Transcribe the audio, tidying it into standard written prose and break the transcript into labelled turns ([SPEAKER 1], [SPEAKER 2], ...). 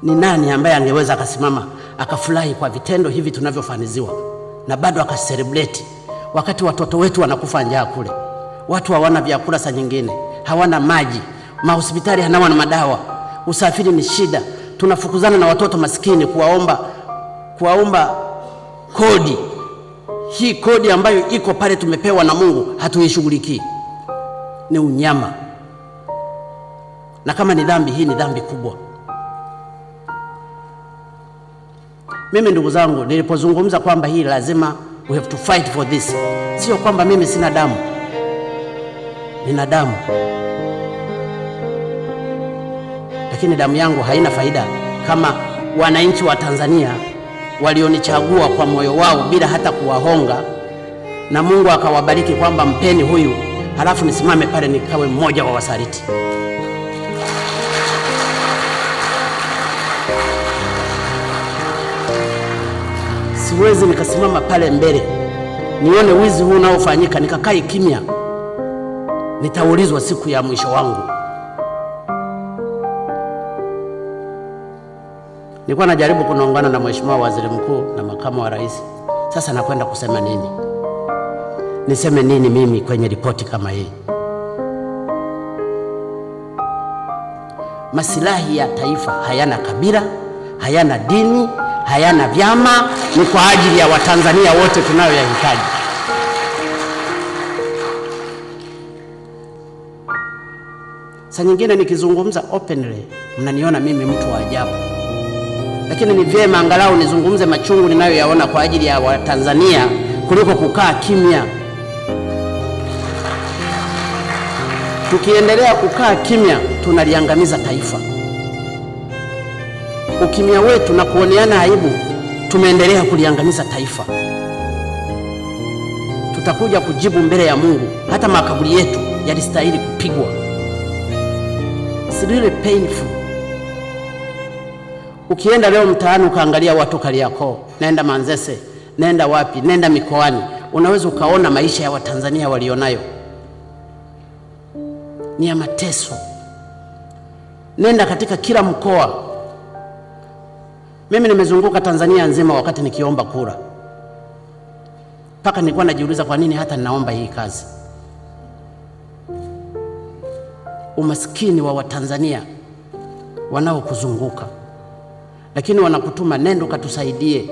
[SPEAKER 1] Ni nani ambaye angeweza akasimama akafurahi kwa vitendo hivi tunavyofaniziwa na bado akacelebrate wakati watoto wetu wanakufa njaa kule, watu hawana vyakula, saa nyingine hawana maji, mahospitali hana madawa, usafiri ni shida, tunafukuzana na watoto maskini kuwaomba kodi. Hii kodi ambayo iko pale tumepewa na Mungu hatuishughulikii. Ni unyama. Na kama ni dhambi, hii ni dhambi kubwa. Mimi ndugu zangu, nilipozungumza kwamba hii lazima we have to fight for this, sio kwamba mimi sina damu. Nina damu, lakini damu yangu haina faida kama wananchi wa Tanzania walionichagua kwa moyo wao bila hata kuwahonga, na Mungu akawabariki kwamba mpeni huyu, halafu nisimame pale nikawe mmoja wa wasaliti. Siwezi nikasimama pale mbele nione wizi huu unaofanyika nikakai kimya. Nitaulizwa siku ya mwisho wangu. Nilikuwa najaribu kunaungana na Mheshimiwa Waziri Mkuu na Makamu wa Rais. Sasa nakwenda kusema nini? Niseme nini mimi kwenye ripoti kama hii? Masilahi ya taifa hayana kabila, hayana dini, hayana vyama, ni kwa ajili ya Watanzania wote tunayoyahitaji. Saa nyingine nikizungumza openly mnaniona mimi mtu wa ajabu, lakini ni vyema angalau nizungumze machungu ninayoyaona kwa ajili ya Watanzania kuliko kukaa kimya. Tukiendelea kukaa kimya tunaliangamiza taifa. Ukimya wetu na kuoneana aibu tumeendelea kuliangamiza taifa. Tutakuja kujibu mbele ya Mungu. Hata makaburi yetu yalistahili kupigwa. It's really painful. Ukienda leo mtaani ukaangalia watu Kariakoo, nenda Manzese, nenda wapi, nenda mikoani, unaweza ukaona maisha ya Watanzania walionayo ni ya mateso. Nenda katika kila mkoa. Mimi nimezunguka Tanzania nzima wakati nikiomba kura, mpaka nilikuwa najiuliza kwa nini hata ninaomba hii kazi. Umaskini wa Watanzania wanaokuzunguka, lakini wanakutuma nenda katusaidie.